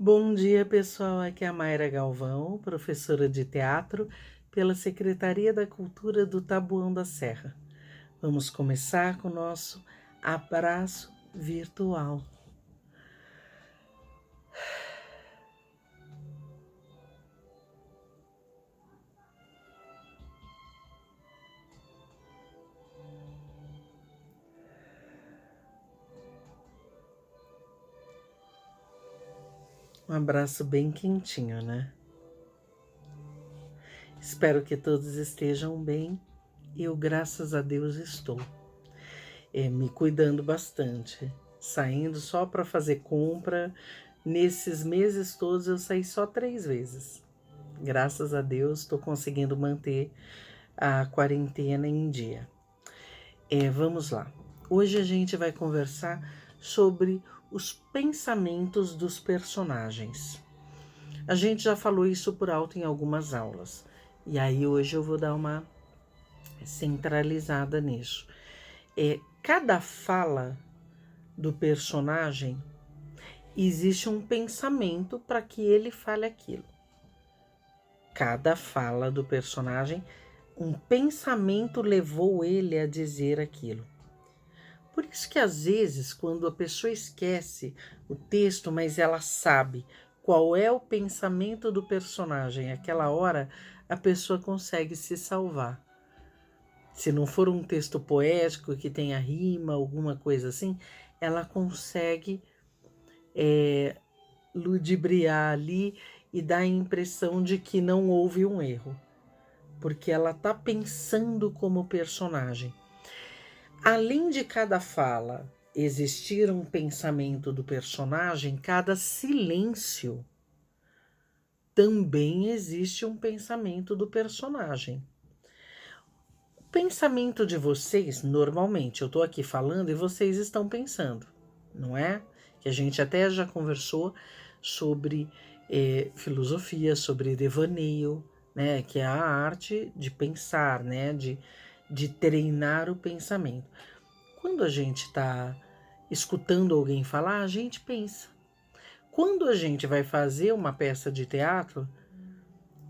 Bom dia, pessoal. Aqui é a Mayra Galvão, professora de teatro pela Secretaria da Cultura do Taboão da Serra. Vamos começar com o nosso abraço virtual. Um abraço bem quentinho, né? Espero que todos estejam bem. Eu, graças a Deus, estou. Me cuidando bastante, saindo só para fazer compra. Nesses meses todos eu saí só 3 vezes. Graças a Deus estou conseguindo manter a quarentena em dia. Vamos lá. Hoje a gente vai conversar sobre os pensamentos dos personagens. A gente já falou isso por alto em algumas aulas. E aí hoje eu vou dar uma centralizada nisso. Cada fala do personagem existe um pensamento para que ele fale aquilo. Cada fala do personagem, um pensamento levou ele a dizer aquilo. Por isso que às vezes, quando a pessoa esquece o texto, mas ela sabe qual é o pensamento do personagem, aquela hora a pessoa consegue se salvar. Se não for um texto poético que tenha rima, alguma coisa assim, ela consegue ludibriar ali e dar a impressão de que não houve um erro, porque ela está pensando como personagem. Além de cada fala existir um pensamento do personagem, cada silêncio também existe um pensamento do personagem. O pensamento de vocês, normalmente, eu estou aqui falando e vocês estão pensando, não é? Que a gente até já conversou sobre filosofia, sobre devaneio, né? Que é a arte de pensar, né? De treinar o pensamento. Quando a gente está escutando alguém falar, a gente pensa. Quando a gente vai fazer uma peça de teatro,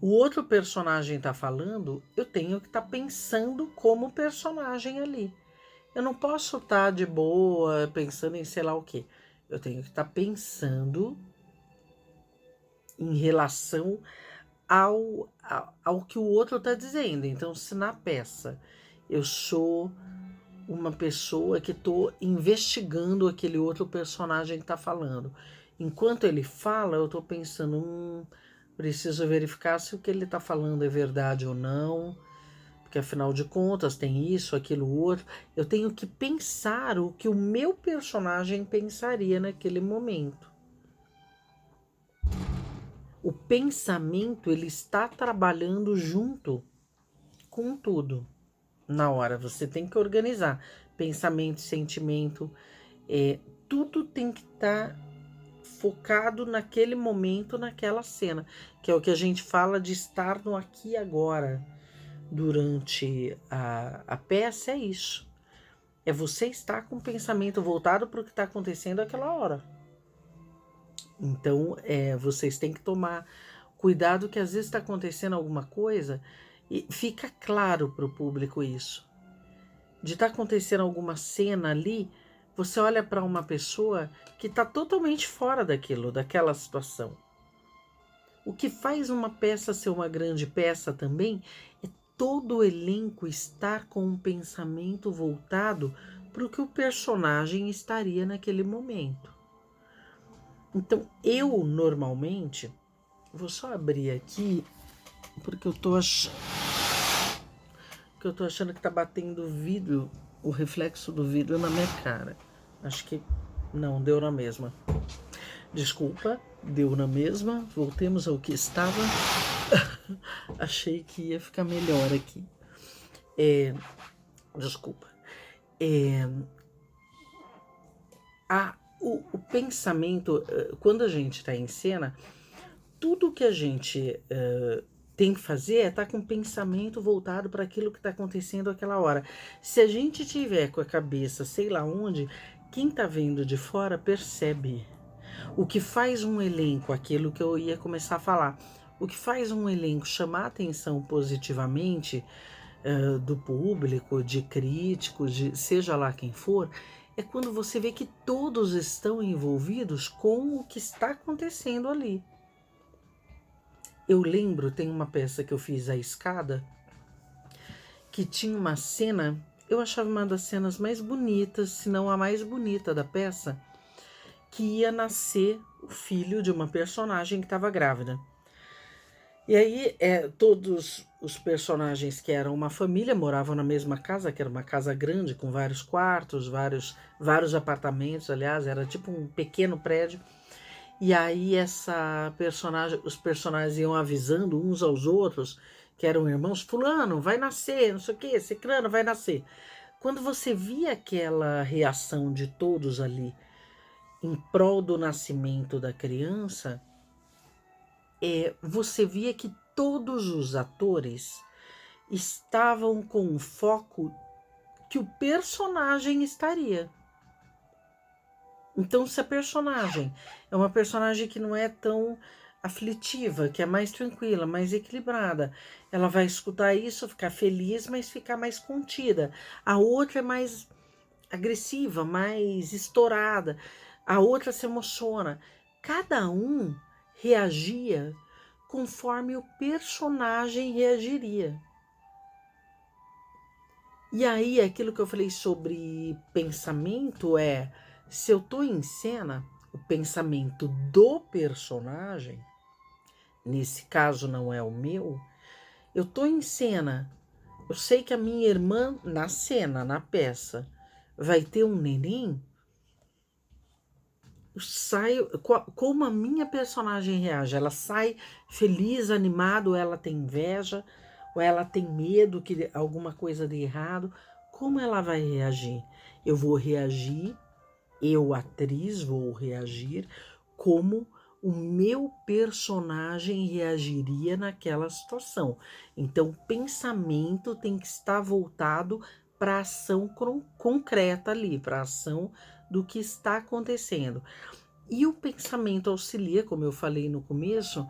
o outro personagem está falando, eu tenho que estar pensando como personagem ali. Eu não posso estar de boa pensando em sei lá o quê. Eu tenho que estar pensando em relação ao que o outro está dizendo. Então, se na peça eu sou uma pessoa que estou investigando aquele outro personagem que está falando, enquanto ele fala, eu estou pensando, preciso verificar se o que ele está falando é verdade ou não, porque afinal de contas tem isso, aquilo, outro. Eu tenho que pensar o que o meu personagem pensaria naquele momento. O pensamento, ele está trabalhando junto com tudo. Na hora, você tem que organizar pensamento, sentimento, tudo tem que estar focado naquele momento, naquela cena, que é o que a gente fala de estar no aqui e agora. Durante a peça é isso. É você estar com o pensamento voltado para o que está acontecendo naquela hora. Então, vocês têm que tomar cuidado, que às vezes está acontecendo alguma coisa e fica claro para o público isso. De estar acontecendo alguma cena ali, você olha para uma pessoa que está totalmente fora daquela situação. O que faz uma peça ser uma grande peça também é todo o elenco estar com um pensamento voltado para o que o personagem estaria naquele momento. Então, eu normalmente vou só abrir aqui porque eu tô achando que tá batendo o vidro, o reflexo do vidro na minha cara. Acho que não, deu na mesma. Desculpa, deu na mesma. Voltemos ao que estava. Achei que ia ficar melhor aqui. Desculpa. O pensamento, quando a gente está em cena, tudo que a gente tem que fazer é estar com o pensamento voltado para aquilo que está acontecendo naquela hora. Se a gente tiver com a cabeça sei lá onde, quem está vendo de fora percebe. O que faz um elenco, aquilo que eu ia começar a falar, o que faz um elenco chamar atenção positivamente do público, de críticos, de seja lá quem for, é quando você vê que todos estão envolvidos com o que está acontecendo ali. Eu lembro, tem uma peça que eu fiz, A Escada, que tinha uma cena, eu achava uma das cenas mais bonitas, se não a mais bonita da peça, que ia nascer o filho de uma personagem que estava grávida. E aí, todos os personagens que eram uma família moravam na mesma casa, que era uma casa grande, com vários quartos, vários apartamentos, aliás, era tipo um pequeno prédio. E aí os personagens iam avisando uns aos outros, que eram irmãos, fulano vai nascer, não sei o quê, ciclano vai nascer. Quando você via aquela reação de todos ali em prol do nascimento da criança, você via que todos os atores estavam com o foco que o personagem estaria. Então, se a personagem é uma personagem que não é tão aflitiva, que é mais tranquila, mais equilibrada, ela vai escutar isso, ficar feliz, mas ficar mais contida. A outra é mais agressiva, mais estourada. A outra se emociona. Cada um reagia conforme o personagem reagiria. E aí, aquilo que eu falei sobre pensamento se eu tô em cena, o pensamento do personagem, nesse caso não é o meu, eu tô em cena, eu sei que a minha irmã, na cena, na peça, vai ter um neném, eu saio, como a minha personagem reage, ela sai feliz, animada, ou ela tem inveja, ou ela tem medo que alguma coisa dê errado, como ela vai reagir? Eu vou reagir, eu, atriz, vou reagir como o meu personagem reagiria naquela situação. Então, o pensamento tem que estar voltado para a ação concreta ali, para a ação do que está acontecendo. E o pensamento auxilia, como eu falei no começo,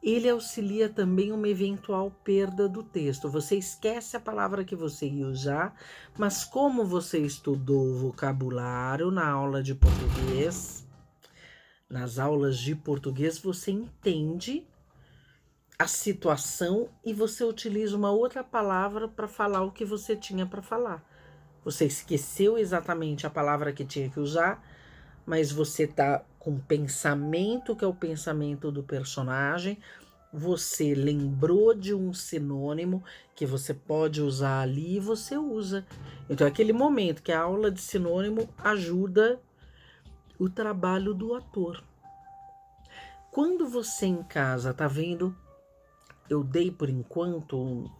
ele auxilia também uma eventual perda do texto. Você esquece a palavra que você ia usar, mas como você estudou vocabulário na aula de português, nas aulas de português, você entende a situação e você utiliza uma outra palavra para falar o que você tinha para falar. Você esqueceu exatamente a palavra que tinha que usar, mas você tá com pensamento, que é o pensamento do personagem, você lembrou de um sinônimo que você pode usar ali e você usa. Então, é aquele momento que a aula de sinônimo ajuda o trabalho do ator. Quando você em casa tá vendo, eu dei por enquanto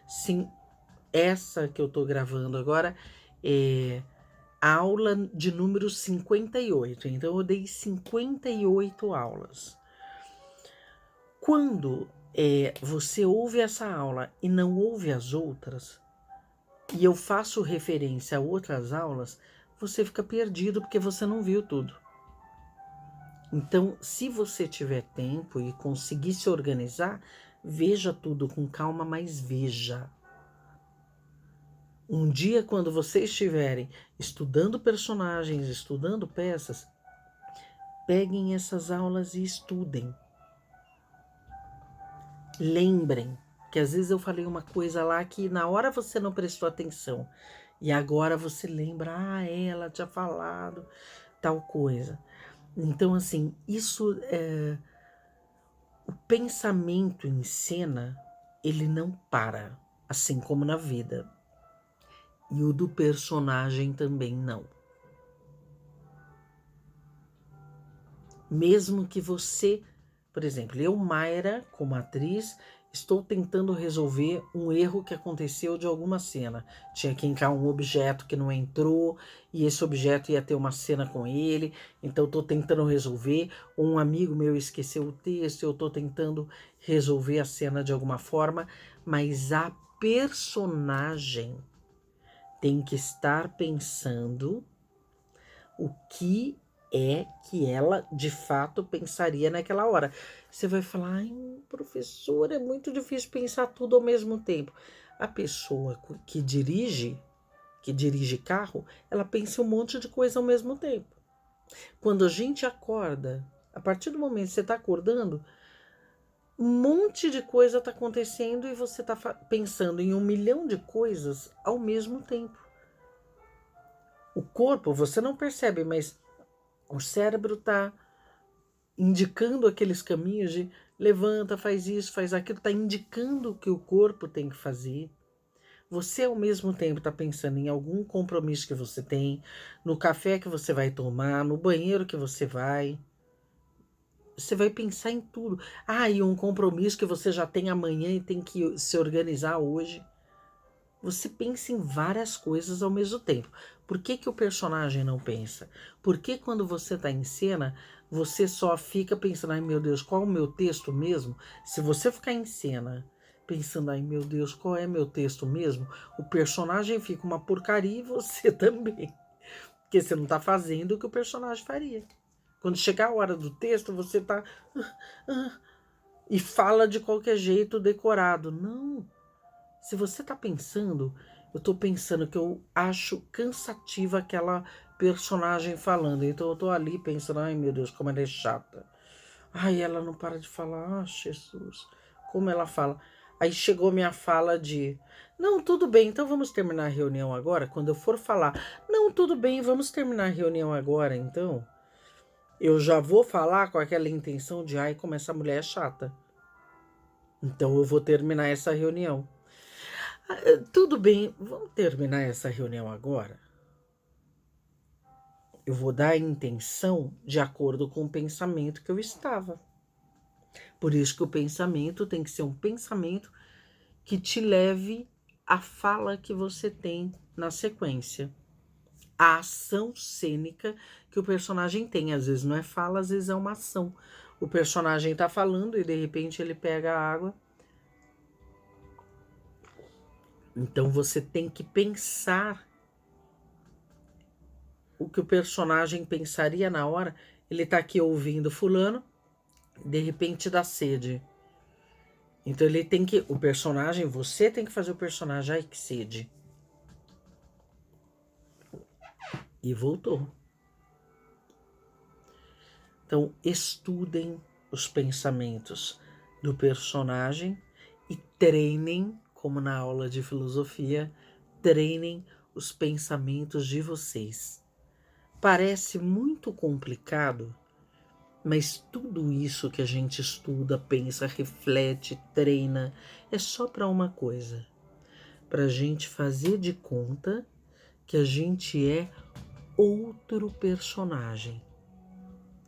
sim, essa que eu tô gravando agora é a aula de número 58. Então, eu dei 58 aulas. Quando você ouve essa aula e não ouve as outras, e eu faço referência a outras aulas, você fica perdido porque você não viu tudo. Então, se você tiver tempo e conseguir se organizar, veja tudo com calma, mas veja. Um dia, quando vocês estiverem estudando personagens, estudando peças, peguem essas aulas e estudem. Lembrem que às vezes eu falei uma coisa lá que na hora você não prestou atenção e agora você lembra, ela tinha falado tal coisa. Então, assim, o pensamento em cena, ele não para, assim como na vida. E o do personagem também não. Mesmo que você, por exemplo, eu, Mayra, como atriz, estou tentando resolver um erro que aconteceu de alguma cena. Tinha que entrar um objeto que não entrou, e esse objeto ia ter uma cena com ele, então estou tentando resolver. Um amigo meu esqueceu o texto, eu estou tentando resolver a cena de alguma forma, mas a personagem tem que estar pensando o que é que ela de fato pensaria naquela hora. Você vai falar, ai, professor, é muito difícil pensar tudo ao mesmo tempo. A pessoa que dirige carro, ela pensa um monte de coisa ao mesmo tempo. Quando a gente acorda, a partir do momento que você está acordando, um monte de coisa está acontecendo e você está pensando em 1 milhão de coisas ao mesmo tempo. O corpo, você não percebe, mas o cérebro está indicando aqueles caminhos de levanta, faz isso, faz aquilo, está indicando o que o corpo tem que fazer. Você, ao mesmo tempo, está pensando em algum compromisso que você tem, no café que você vai tomar, no banheiro que você vai. Você vai pensar em tudo. Ah, e um compromisso que você já tem amanhã e tem que se organizar hoje. Você pensa em várias coisas ao mesmo tempo. Por que que o personagem não pensa? Por que quando você está em cena, você só fica pensando, ai meu Deus, qual é o meu texto mesmo? Se você ficar em cena pensando, ai meu Deus, qual é meu texto mesmo? O personagem fica uma porcaria e você também. Porque você não está fazendo o que o personagem faria. Quando chegar a hora do texto, você está e fala de qualquer jeito decorado. Não. Se você está pensando, eu estou pensando que eu acho cansativa aquela personagem falando. Então eu estou ali pensando, ai meu Deus, como ela é chata. Ai, ela não para de falar, ah, Jesus, como ela fala. Aí chegou minha fala de, não, tudo bem, então vamos terminar a reunião agora? Quando eu for falar, não, tudo bem, vamos terminar a reunião agora, então. Eu já vou falar com aquela intenção de, ai, como essa mulher é chata. Então eu vou terminar essa reunião. Tudo bem, vamos terminar essa reunião agora? Eu vou dar a intenção de acordo com o pensamento que eu estava. Por isso que o pensamento tem que ser um pensamento que te leve à fala que você tem na sequência. A ação cênica que o personagem tem. Às vezes não é fala, às vezes é uma ação. O personagem está falando e de repente ele pega a água. Então você tem que pensar o que o personagem pensaria na hora. Ele está aqui ouvindo fulano, de repente dá sede. Então ele tem que, o personagem, você tem que fazer o personagem, ai que sede. E voltou. Então estudem os pensamentos do personagem e treinem, como na aula de filosofia, treinem os pensamentos de vocês. Parece muito complicado, mas tudo isso que a gente estuda, pensa, reflete, treina, é só para uma coisa: para a gente fazer de conta que a gente é outro personagem,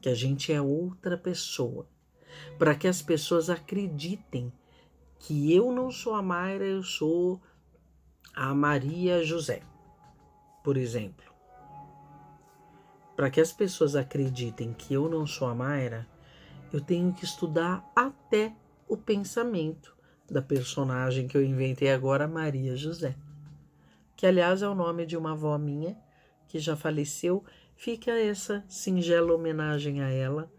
que a gente é outra pessoa, para que as pessoas acreditem que eu não sou a Mayra, eu sou a Maria José, por exemplo. Para que as pessoas acreditem que eu não sou a Mayra, eu tenho que estudar até o pensamento da personagem que eu inventei agora, Maria José. Que, aliás, é o nome de uma avó minha que já faleceu. Fica essa singela homenagem a ela,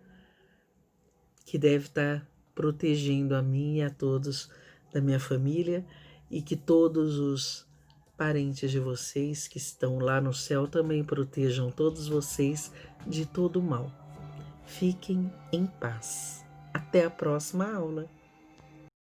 que deve estar protegendo a mim e a todos da minha família, e que todos os parentes de vocês que estão lá no céu também protejam todos vocês de todo o mal. Fiquem em paz. Até a próxima aula.